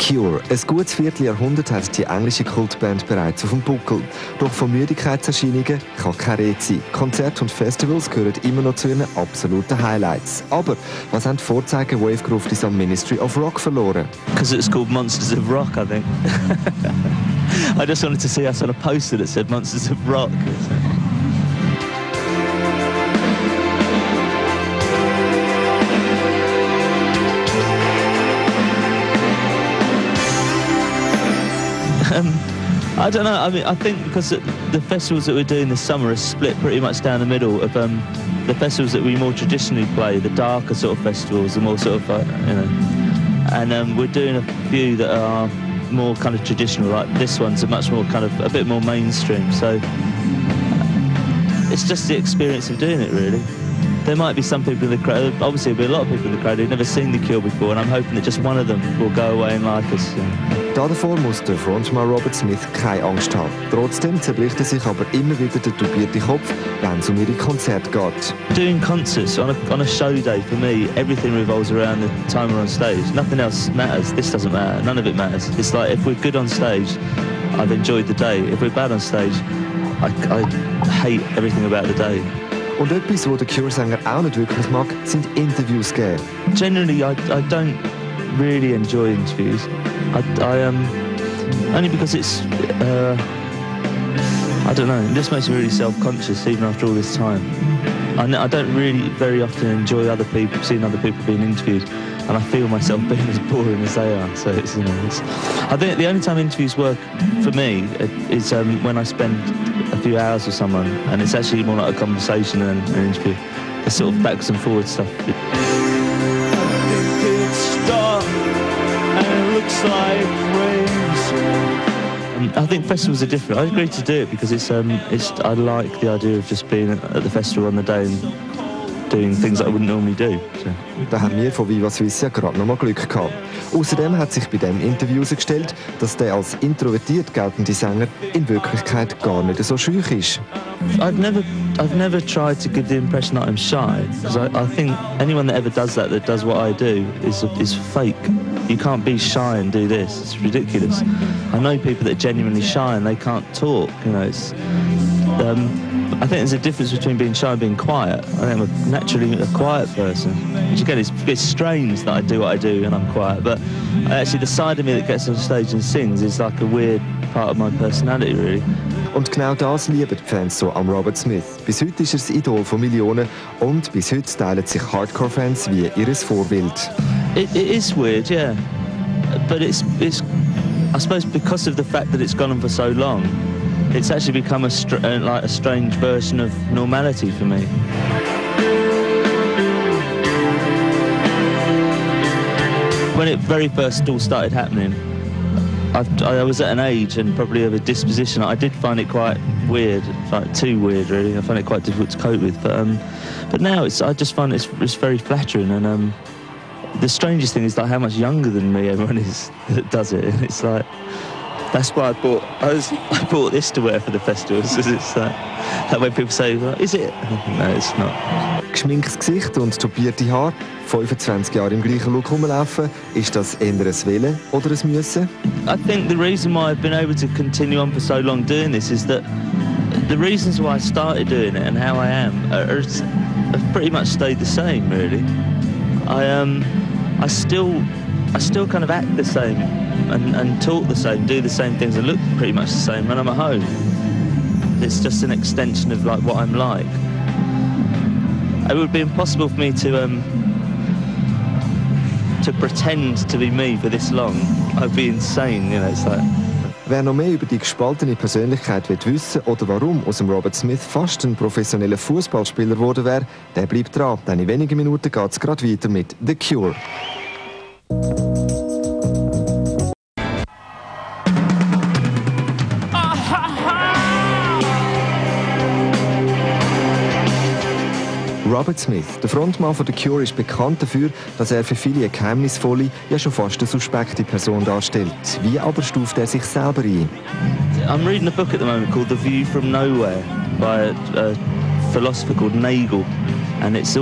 Cure. Ein gutes Vierteljahrhundert hat die englische Kultband bereits auf dem Buckel. Doch von Müdigkeitserscheinungen kann keine Rede sein. Konzerte und Festivals gehören immer noch zu ihren absoluten Highlights. Aber was haben die Vorzeigen Wave-Gruftis am Ministry of Rock verloren? Because it's called Monsters of Rock, I think. I just wanted to see us on a poster that said Monsters of Rock. I don't know. I mean, I think because the festivals that we're doing this summer are split pretty much down the middle of the festivals that we more traditionally play, the darker sort of festivals, the more sort of, you know, and we're doing a few that are more kind of traditional, like this one's a much more kind of, a bit more mainstream, so it's just the experience of doing it, really. There might be some people in the crowd, obviously there'll be a lot of people in the crowd who've never seen The Cure before, and I'm hoping that just one of them will go away and like us. Davor muss der Frontmann Robert Smith keine Angst haben. Trotzdem zerbricht er sich aber immer wieder der tubierte Kopf, wenn es ihre Konzerte geht. Doing concerts on a show day, for me, everything revolves around the time we're on stage. Nothing else matters. This doesn't matter. None of it matters. It's like if we're good on stage, I've enjoyed the day. If we're bad on stage, I hate everything about the day. Und etwas, was der Cure-Sänger auch nicht wirklich mag, sind Interviews geben. Generally, I don't really enjoy interviews. Only because it's, I don't know, it just makes me really self-conscious even after all this time. I don't really very often enjoy seeing other people being interviewed, and I feel myself being as boring as they are. So it's, you know, I think the only time interviews work for me is when I spend a few hours with someone, and it's actually more like a conversation than an interview. The sort of backs and forwards stuff. I think festivals are different. I agreed to do it because I like the idea of just being at the festival on the day and doing things that I wouldn't normally do. So. Da haben wir von Viva ja gerade noch mal Glück gehabt. Außerdem hat sich bei diesem Interview herausgestellt, dass der als introvertiert geltende Sänger in Wirklichkeit gar nicht so schüch ist. I've never tried to give the impression that I'm shy, because I think anyone that ever does that does what I do is fake. You can't be shy and do this. It's ridiculous. I know people that are genuinely shy and they can't talk. You know, it's. I think there's a difference between being shy and being quiet. I think I'm naturally a quiet person. Which again, it's strange that I do what I do and I'm quiet, but actually the side of me that gets on stage and sings is like a weird part of my personality, really. Und genau das lieben die Fans so am Robert Smith. Bis heute ist er das Idol von Millionen und bis heute teilen sich Hardcore-Fans wie ihres Vorbild. It is weird, yeah. But it's I suppose because of the fact that it's gone on for so long, it's actually become like a strange version of normality for me. When it very first all started happening, I was at an age and probably of a disposition. I did find it quite weird, like too weird, really. I found it quite difficult to cope with. But now I just find it's very flattering. And the strangest thing is like how much younger than me everyone is that does it. And it's like. That's why I bought this to wear for the festivals. It's that when people say, well, is it? No, it's not. Geschminktes Gesicht und tupierte Haare, 25 Jahre im gleichen Look rumlaufen, ist das eher ein Willen oder ein Müssen? I think the reason why I've been able to continue on for so long doing this is that the reasons why I started doing it and how I am have pretty much stayed the same, really. I still kind of act the same and talk the same, do the same things and look pretty much the same when I'm at home. It's just an extension of like what I'm like. It would be impossible for me to pretend to be me for this long. I'd be insane, you know, it's like... Wer noch mehr über die gespaltene Persönlichkeit wissen will oder warum aus dem Robert Smith fast ein professioneller Fußballspieler geworden wäre, der bleibt dran, denn in wenigen Minuten geht es gerade weiter mit The Cure. Robert Smith, der Frontmann von The Cure, ist bekannt dafür, dass er für viele eine geheimnisvolle, ja schon fast eine suspekte Person darstellt. Wie aber stuft er sich selber ein? I'm reading a book at the moment called The View from Nowhere by a philosopher called Nagel, and it's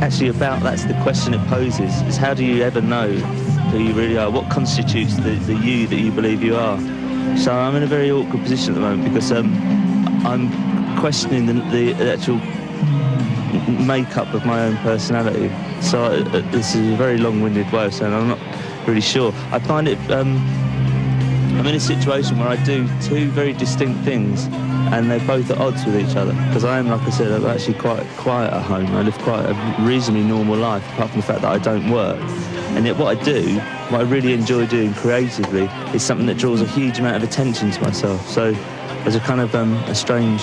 actually about, that's the question it poses, is how do you ever know who you really are, what constitutes the you that you believe you are. So I'm in a very awkward position at the moment because I'm questioning the actual makeup of my own personality. So this is a very long-winded way of saying I'm not really sure. I find it, I'm in a situation where I do two very distinct things and they're both at odds with each other. Because I am, like I said, I'm actually quite quiet at home. I live quite a reasonably normal life, apart from the fact that I don't work. And yet what I do, what I really enjoy doing creatively, is something that draws a huge amount of attention to myself. So there's a kind of a strange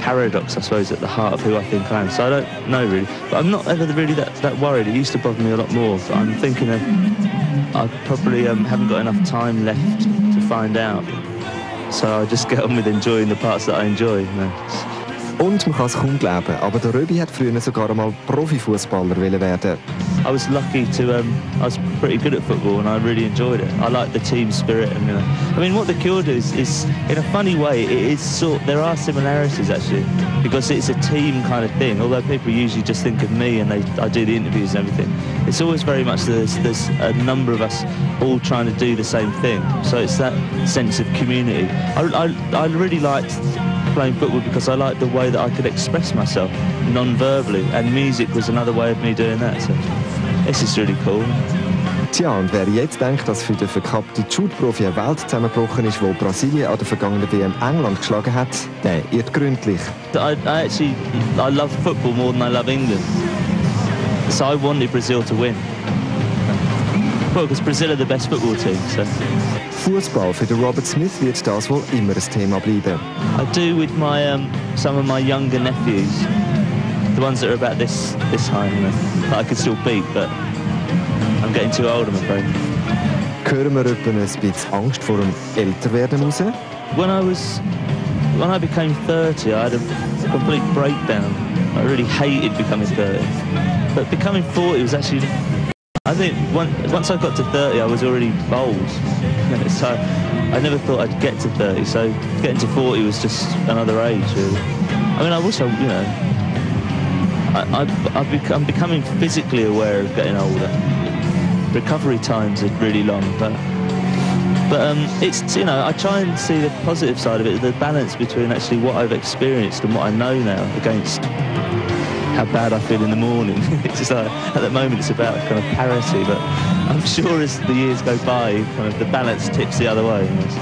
paradox, I suppose, at the heart of who I think I am. So I don't know really, but I'm not ever really that worried. It used to bother me a lot more, but I'm thinking of I probably haven't got enough time left to find out. So I just get on with enjoying the parts that I enjoy. You know. Und man kann es kaum glauben, aber der Röbi hat früher sogar einmal Profifußballer werden. I was lucky to, I was pretty good at football and I really enjoyed it. I like the team spirit and, I mean, what The Cure do is in a funny way, it is there are similarities actually, because it's a team kind of thing, although people usually just think of me and I do the interviews and everything. It's always very much there's a number of us all trying to do the same thing, so it's that sense of community. I really liked playing football because I liked the way that I could express myself non-verbally, and music was another way of me doing that. So this is really cool. Tja, und wer jetzt denkt, dass für den verkappten Shoot-Profi eine Welt zusammengebrochen ist, wo Brasilien an der vergangenen WM England geschlagen hat, der irrt gründlich. I love football more than I love England. So I wanted Brazil to win. Well, because Brazil are the best football team. So. Fußball für den Robert Smith wird das wohl immer ein Thema bleiben. I do with my some of my younger nephews, the ones that are about this high, that I could still beat, but I'm getting too old, I'm afraid. Hören wir etwa ein bisschen Angst vor dem Älterwerden raus? When I became 30, I had a complete breakdown. I really hated becoming 30, but becoming 40 was actually. I think once I got to 30, I was already old. So I never thought I'd get to 30. So getting to 40 was just another age, really. I mean, I also, you know, I'm becoming physically aware of getting older. Recovery times are really long, but it's, you know, I try and see the positive side of it, the balance between actually what I've experienced and what I know now against how bad I feel in the morning. It's just like, at the moment it's about kind of parity, but I'm sure as the years go by, kind of the balance tips the other way. You know, so.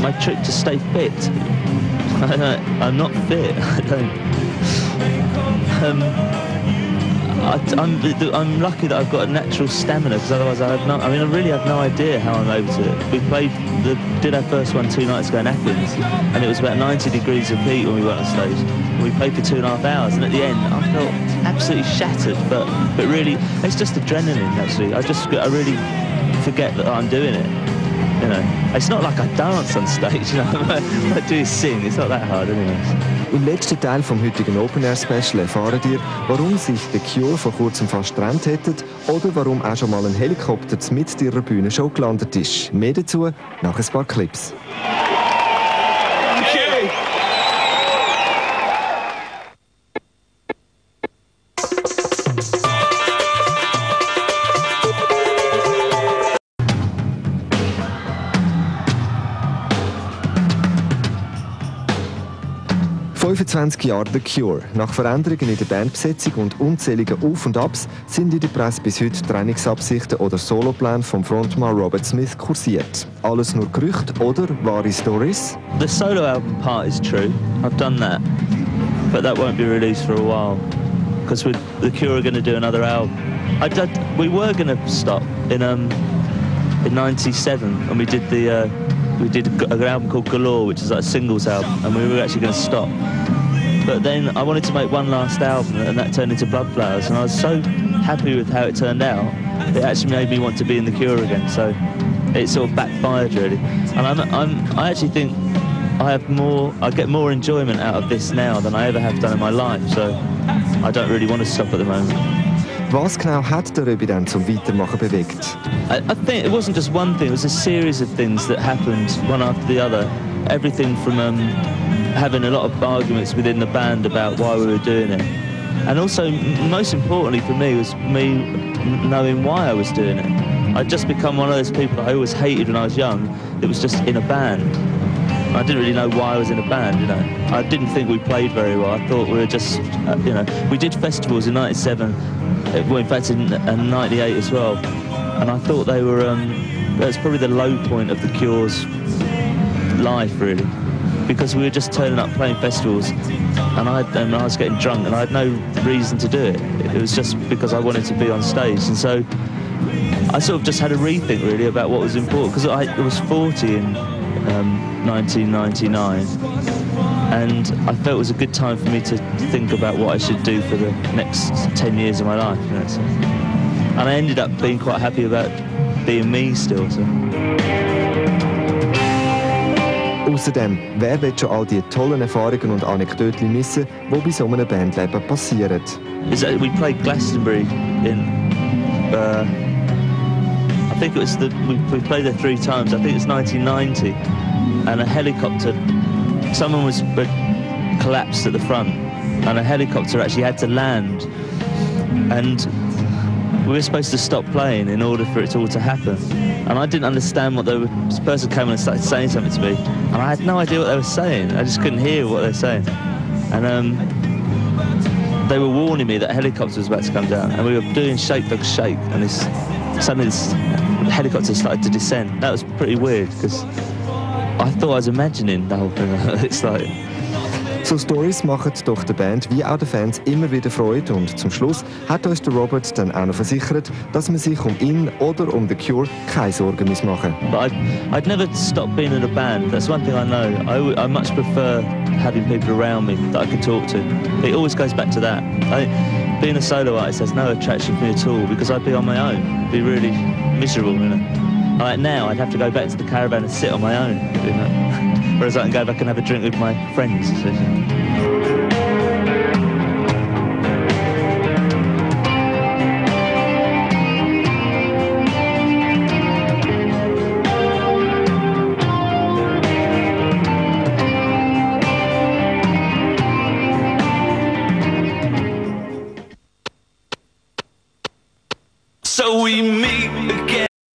My trick to stay fit. I'm not fit. I don't. I'm lucky that I've got a natural stamina, because otherwise I really have no idea how I'm able to. We did our first one 2 nights ago in Athens, and it was about 90 degrees of heat when we went on stage. We played for 2.5 hours, and at the end I felt absolutely shattered. But really, it's just adrenaline. Actually, I really forget that I'm doing it. You know, it's not like I dance on stage. You know, what I do is sing. It's not that hard, anyways. Im letzten Teil vom heutigen Open-Air-Special erfahren ihr, warum sich The Cure vor kurzem fast getrennt hätten oder warum auch schon mal ein Helikopter mitten in ihrer Bühnenshow gelandet ist. Mehr dazu nach ein paar Clips. 25 Jahre The Cure. Nach Veränderungen in der Bandbesetzung und unzähligen Auf- und Abs sind in der Presse bis heute Trainingsabsichten oder Solopläne vom Frontmann Robert Smith kursiert. Alles nur Gerüchte oder wahre Stories? The solo album part is true. I've done that, but that won't be released for a while because The Cure are going to do another album. We were going to stop in '97 and we did an album called Galore, which is like a singles album, and we were actually going to stop. But then I wanted to make one last album, and that turned into Blood Flowers, and I was so happy with how it turned out, it actually made me want to be in The Cure again, so it sort of backfired really. And I actually think I get more enjoyment out of this now than I ever have done in my life, so I don't really want to stop at the moment. Was genau hat der Röbi dann zum Weitermachen bewegt? I think it wasn't just one thing, it was a series of things that happened one after the other. Everything from having a lot of arguments within the band about why we were doing it. And also, most importantly for me, was me knowing why I was doing it. I'd just become one of those people that I always hated when I was young, that was just in a band. I didn't really know why I was in a band, you know. I didn't think we played very well. I thought we were just, you know, we did festivals in '97, well, in fact in '98 as well. And I thought they were, that's probably the low point of the Cure's life, really. Because we were just turning up playing festivals, and I was getting drunk, and I had no reason to do it. It was just because I wanted to be on stage. And so I sort of just had a rethink, really, about what was important, because I was 40 in 1999, and I felt it was a good time for me to think about what I should do for the next 10 years of my life, you know, so. And I ended up being quite happy about being me still. So. Außerdem, wer will schon all die tollen Erfahrungen und Anekdoten missen, die bei so einem Bandleben passieren? We played Glastonbury in, I think it was we played there 3 times. I think it was 1990, and a helicopter, someone was collapsed at the front, and a helicopter actually had to land, and we were supposed to stop playing in order for it all to happen. And I didn't understand what this person came and started saying something to me, and I had no idea what they were saying. I just couldn't hear what they were saying. And they were warning me that a helicopter was about to come down, and we were doing Shake Dog Shake, and suddenly this helicopter started to descend. That was pretty weird, because I thought I was imagining the whole thing. It's like... So Stories machen doch der Band wie auch den Fans immer wieder Freude, und zum Schluss hat uns der Robert dann auch noch versichert, dass man sich um ihn oder um The Cure keine Sorgen machen muss. But I'd never stop being in a band. That's one thing I know. I much prefer having people around me that I can talk to. It always goes back to that. Being a solo artist has no attraction for me at all, because I'd be on my own. It'd be really miserable, you know. Like now, I'd have to go back to the caravan and sit on my own, you know. Whereas I can go back and have a drink with my friends. So.